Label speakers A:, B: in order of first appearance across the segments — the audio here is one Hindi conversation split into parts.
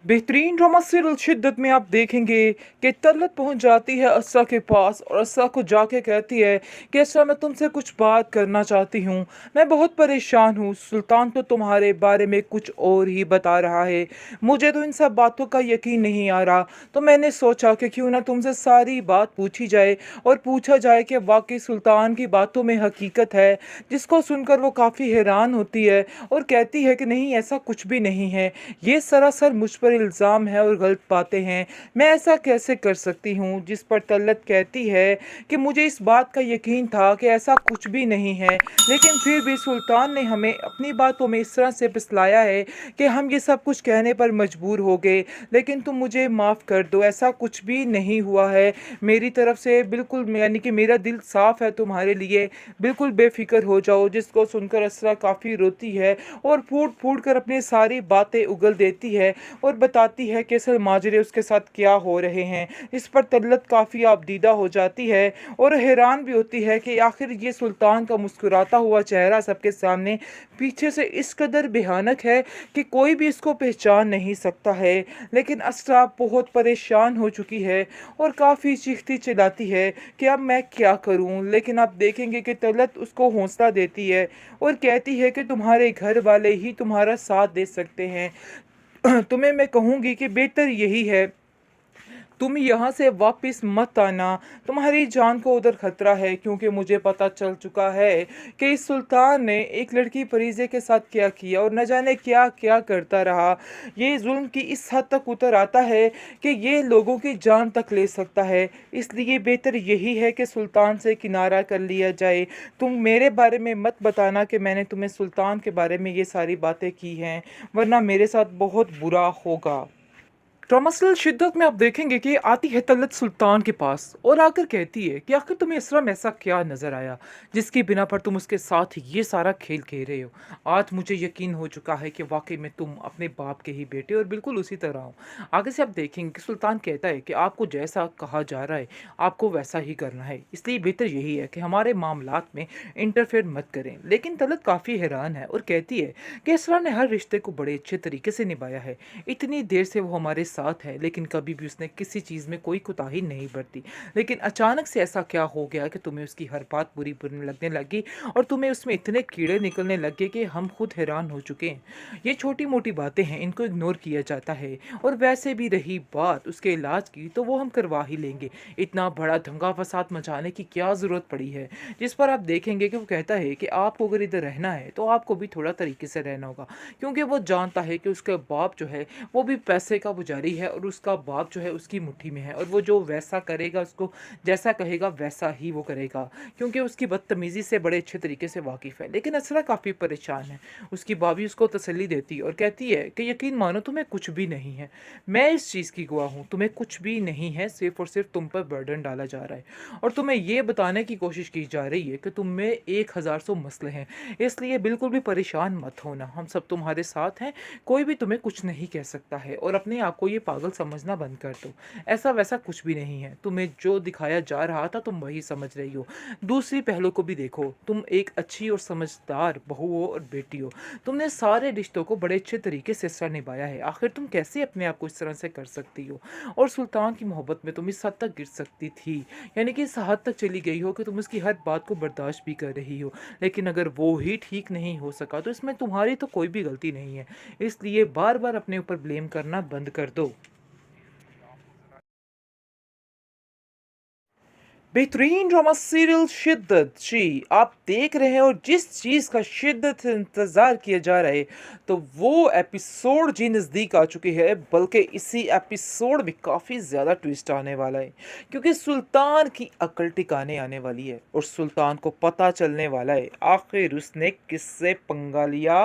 A: बेहतरीन ड्रामा सीरियल शिद्दत में आप देखेंगे कि तलत पहुंच जाती है असरा के पास और असरा को जाके कहती है कि असरा मैं तुमसे कुछ बात करना चाहती हूँ। मैं बहुत परेशान हूँ। सुल्तान तो तुम्हारे बारे में कुछ और ही बता रहा है। मुझे तो इन सब बातों का यकीन नहीं आ रहा। तो मैंने सोचा कि क्यों ना तुमसे सारी बात पूछी जाए और पूछा जाए कि वाकई सुल्तान की बातों में हकीकत है। जिसको सुनकर वो काफ़ी हैरान होती है और कहती है कि नहीं, ऐसा कुछ भी नहीं है। ये सरासर मुझ पर इल्ज़ाम है और गलत बातें हैं। मैं ऐसा कैसे कर सकती हूँ? जिस पर तलत कहती है कि मुझे इस बात का यकीन था कि ऐसा कुछ भी नहीं है, लेकिन फिर भी सुल्तान ने हमें अपनी बातों में इस तरह से फुसलाया है कि हम ये सब कुछ कहने पर मजबूर हो गए। लेकिन तुम मुझे माफ़ कर दो, ऐसा कुछ भी नहीं हुआ है मेरी तरफ से। बिल्कुल यानी कि मेरा दिल साफ़ है तुम्हारे लिए। बिल्कुल बेफ़िक्र हो जाओ। जिसको सुनकर असरा काफ़ी रोती है और फूट फूट कर अपनी सारी बातें उगल देती है और बताती है कि असल माजरे उसके साथ क्या हो रहे हैं। इस पर तल्लत काफ़ी आपदीदा हो जाती है और हैरान भी होती है कि आखिर ये सुल्तान का मुस्कुराता हुआ चेहरा सबके सामने पीछे से इस कदर भयानक है कि कोई भी इसको पहचान नहीं सकता है। लेकिन असरा बहुत परेशान हो चुकी है और काफ़ी चीखती चिल्लाती है कि अब मैं क्या करूं। लेकिन आप देखेंगे कि तलत उसको हौसला देती है और कहती है कि तुम्हारे घर वाले ही तुम्हारा साथ दे सकते हैं। तुम्हें मैं कहूँगी कि बेहतर यही है तुम यहाँ से वापस मत आना। तुम्हारी जान को उधर खतरा है, क्योंकि मुझे पता चल चुका है कि इस सुल्तान ने एक लड़की फरीज़े के साथ क्या किया और न जाने क्या क्या करता रहा। ये जुल्म की इस हद तक उतर आता है कि ये लोगों की जान तक ले सकता है। इसलिए बेहतर यही है कि सुल्तान से किनारा कर लिया जाए। तुम मेरे बारे में मत बताना कि मैंने तुम्हें सुल्तान के बारे में ये सारी बातें की हैं, वरना मेरे साथ बहुत बुरा होगा। ड्रामासल शिद्दत में आप देखेंगे कि आती है तलत सुल्तान के पास और आकर कहती है कि आखिर तुम्हें इसरा में ऐसा क्या नज़र आया जिसकी बिना पर तुम उसके साथ ये सारा खेल खेल रहे हो। आज मुझे यकीन हो चुका है कि वाकई में तुम अपने बाप के ही बेटे और बिल्कुल उसी तरह हो। आगे से आप देखेंगे कि सुल्तान कहता है कि आपको जैसा कहा जा रहा है आपको वैसा ही करना है, इसलिए बेहतर यही है कि हमारे मामलात में इंटरफेयर मत करें। लेकिन तलत काफ़ी हैरान है और कहती है कि इसरा ने हर रिश्ते को बड़े अच्छे तरीके से निभाया है। इतनी देर से वो हमारे साथ है, लेकिन कभी भी उसने किसी चीज़ में कोई कोताही नहीं बरती। लेकिन अचानक से ऐसा क्या हो गया कि तुम्हें उसकी हर बात बुरी बुरी लगने लगी और तुम्हें उसमें इतने कीड़े निकलने लगे कि हम खुद हैरान हो चुके हैं। ये छोटी मोटी बातें हैं, इनको इग्नोर किया जाता है। और वैसे भी रही बात उसके इलाज की, तो वो हम करवा ही लेंगे। इतना बड़ा दंगा फसाद मचाने की क्या ज़रूरत पड़ी है। जिस पर आप देखेंगे कि वो कहता है कि आपको अगर इधर रहना है तो आपको भी थोड़ा तरीके से रहना होगा, क्योंकि वो जानता है कि उसका बाप जो है वो भी पैसे का पुजारी है और उसका बाप जो है उसकी मुट्ठी में है, और वो जो वैसा करेगा, उसको जैसा कहेगा वैसा ही वो करेगा, क्योंकि उसकी बदतमीज़ी से बड़े अच्छे तरीके से वाकिफ़ है। लेकिन असरा काफ़ी परेशान है। उसकी भाभी उसको तसल्ली देती है और कहती है कि यकीन मानो तुम्हें कुछ भी नहीं है। मैं इस चीज़ की गवाह हूँ, तुम्हें कुछ भी नहीं है, सिर्फ और सिर्फ तुम पर बर्डन डाला जा रहा है और तुम्हें ये बताने की कोशिश की जा रही है कि तुम में 1000 मसले हैं। इसलिए बिल्कुल भी परेशान मत होना, हम सब तुम्हारे साथ हैं। कोई भी तुम्हें कुछ नहीं कह सकता है और अपने आप को ये पागल समझना बंद कर दो। ऐसा वैसा कुछ भी नहीं है। तुम्हें जो दिखाया जा रहा था तुम वही समझ रही हो। दूसरी पहलू को भी देखो। तुम एक अच्छी और समझदार बहू हो और बेटी हो। तुमने सारे रिश्तों को बड़े अच्छे तरीके से सर निभाया है। आखिर तुम कैसे अपने आप को इस तरह से कर सकती हो? और सुल्तान की मोहब्बत में तुम इस हद तक गिर सकती थी, यानी कि इस हद तक चली गई हो कि तुम उसकी हर बात को बर्दाश्त भी कर रही हो। लेकिन अगर वो ही ठीक नहीं हो सका तो इसमें तुम्हारी तो कोई भी गलती नहीं है। इसलिए बार बार अपने ऊपर ब्लेम करना बंद कर दो। बेहतरीन ड्रामा सीरियल शिद्दत जी आप देख रहे हैं, और जिस चीज़ का शिद्दत से इंतज़ार किया जा रहा है तो वो एपिसोड जी नज़दीक आ चुकी है। बल्कि इसी एपिसोड में काफ़ी ज़्यादा ट्विस्ट आने वाला है, क्योंकि सुल्तान की अकल टिकाने आने वाली है और सुल्तान को पता चलने वाला है आखिर उसने किससे पंगा लिया।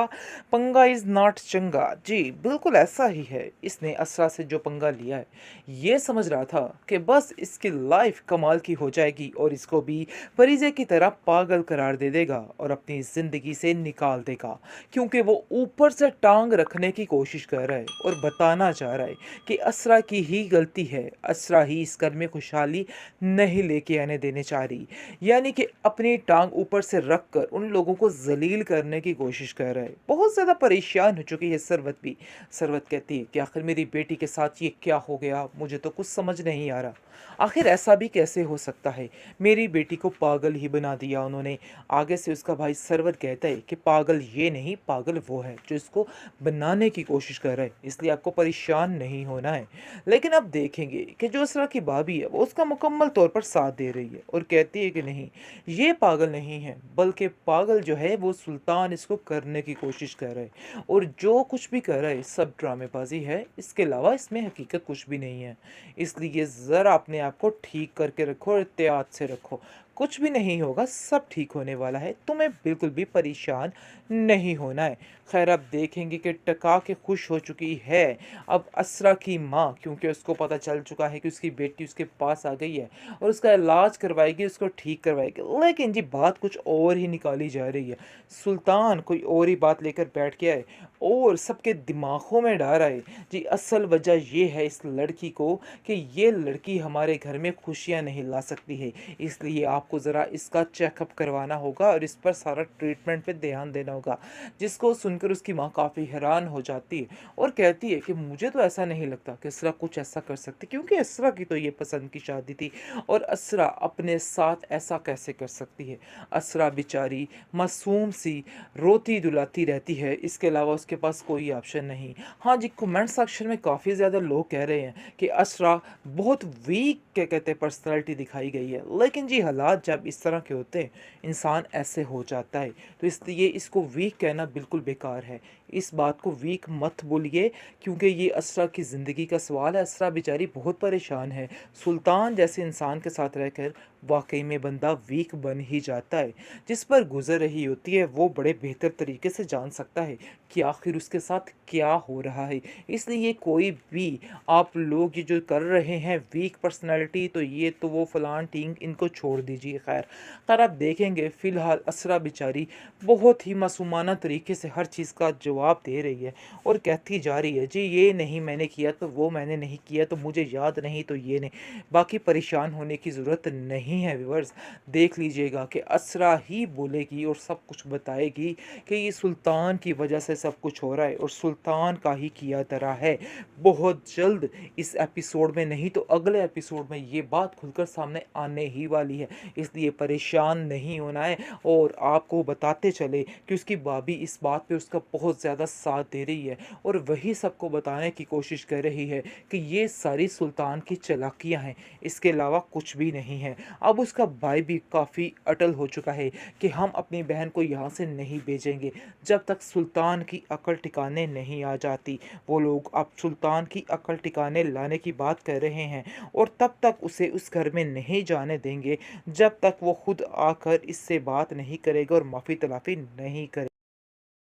A: पंगा इज़ नॉट चंगा जी, बिल्कुल ऐसा ही है। इसने असरा से जो पंगा लिया है, ये समझ रहा था कि बस इसकी लाइफ कमाल की हो जाएगी और इसको भी फरीजे की तरह पागल करार दे देगा और अपनी ज़िंदगी से निकाल देगा, क्योंकि वो ऊपर से टांग रखने की कोशिश कर रहा है और बताना चाह रहा है कि असरा की ही गलती है, असरा ही इस घर में खुशहाली नहीं लेके आने देने चाह रही। यानी कि अपनी टांग ऊपर से रख कर उन लोगों को जलील करने की कोशिश कर रहा है। बहुत ज़्यादा परेशान हो चुकी है सरवत भी। सरवत कहती है कि आखिर मेरी बेटी के साथ ये क्या हो गया, मुझे तो कुछ समझ नहीं आ रहा। आखिर ऐसा भी कैसे हो सकता है, मेरी बेटी को पागल ही बना दिया उन्होंने। आगे से उसका भाई सरवर कहता है कि पागल ये नहीं, पागल वो है जो इसको बनाने की कोशिश कर रहा है, इसलिए आपको परेशान नहीं होना है। लेकिन अब देखेंगे कि जो असरा की भाभी है वो उसका मुकम्मल तौर पर साथ दे रही है और कहती है कि नहीं, ये पागल नहीं है, बल्कि पागल जो है वो सुल्तान इसको करने की कोशिश कर रहा है और जो कुछ भी कर रहा है सब ड्रामेबाजी है, इसके अलावा इसमें हकीकत कुछ भी नहीं है। इसलिए ज़रा अपने आप को ठीक करके रखो और एहतियात से रखो, कुछ भी नहीं होगा, सब ठीक होने वाला है, तुम्हें बिल्कुल भी परेशान नहीं होना है। खैर अब देखेंगे कि टका के खुश हो चुकी है अब असरा की माँ, क्योंकि उसको पता चल चुका है कि उसकी बेटी उसके पास आ गई है और उसका इलाज करवाएगी, उसको ठीक करवाएगी। लेकिन जी बात कुछ और ही निकाली जा रही है, सुल्तान कोई और ही बात लेकर बैठ गया है और सबके दिमागों में डाल रहा है। जी असल वजह ये है इस लड़की को कि ये लड़की हमारे घर में खुशियाँ नहीं ला सकती है, इसलिए आपको ज़रा इसका चेकअप करवाना होगा और इस पर सारा ट्रीटमेंट पे ध्यान देना होगा। जिसको सुनकर उसकी माँ काफ़ी हैरान हो जाती है और कहती है कि मुझे तो ऐसा नहीं लगता कि असरा कुछ ऐसा कर सकती, क्योंकि असरा की तो ये पसंद की शादी थी और असरा अपने साथ ऐसा कैसे कर सकती है। असरा बेचारी मासूम सी रोती दुलाती रहती है, इसके अलावा उसके पास कोई ऑप्शन नहीं। हाँ जी, कमेंट सेक्शन में काफ़ी ज़्यादा लोग कह रहे हैं कि असरा बहुत वीक क्या कहते हैं पर्सनैलिटी दिखाई गई है, लेकिन जी हालात जब इस तरह के होते हैं इंसान ऐसे हो जाता है, तो इसलिए इसको वीक कहना बिल्कुल बेकार है। इस बात को वीक मत बोलिए, क्योंकि ये असरा की ज़िंदगी का सवाल है। असरा बेचारी बहुत परेशान है, सुल्तान जैसे इंसान के साथ रहकर वाकई में बंदा वीक बन ही जाता है। जिस पर गुजर रही होती है वो बड़े बेहतर तरीके से जान सकता है कि आखिर उसके साथ क्या हो रहा है। इसलिए कोई भी आप लोग ये जो कर रहे हैं वीक पर्सनालिटी, तो ये तो वो फलान टींग, इनको छोड़ दीजिए। खैर आप देखेंगे फ़िलहाल असरा बेचारी बहुत ही मासूमाना तरीके से हर चीज़ का जवाब दे रही है और कहती जा रही है जी ये नहीं मैंने किया, तो वो मैंने नहीं किया, तो मुझे याद नहीं, तो ये नहीं। बाकी परेशान होने की ज़रूरत नहीं है व्यूअर्स, देख लीजिएगा कि असरा ही बोलेगी और सब कुछ बताएगी कि ये सुल्तान की वजह से सब कुछ हो रहा है और सुल्तान का ही किया धरा है। बहुत जल्द इस एपिसोड में, नहीं तो अगले एपिसोड में ये बात खुलकर सामने आने ही वाली है, इसलिए परेशान नहीं होना है। और आपको बताते चले कि उसकी भाभी इस बात पे उसका बहुत ज़्यादा साथ दे रही है और वही सबको बताने की कोशिश कर रही है कि ये सारी सुल्तान की चालाकियाँ हैं, इसके अलावा कुछ भी नहीं है। अब उसका भाई भी काफ़ी अटल हो चुका है कि हम अपनी बहन को यहाँ से नहीं भेजेंगे जब तक सुल्तान की अकल ठिकाने नहीं आ जाती। वो लोग अब सुल्तान की अकल ठिकाने लाने की बात कर रहे हैं और तब तक उसे उस घर में नहीं जाने देंगे जब तक वो खुद आकर इससे बात नहीं करेगा और माफ़ी तलाफ़ी नहीं करेगा।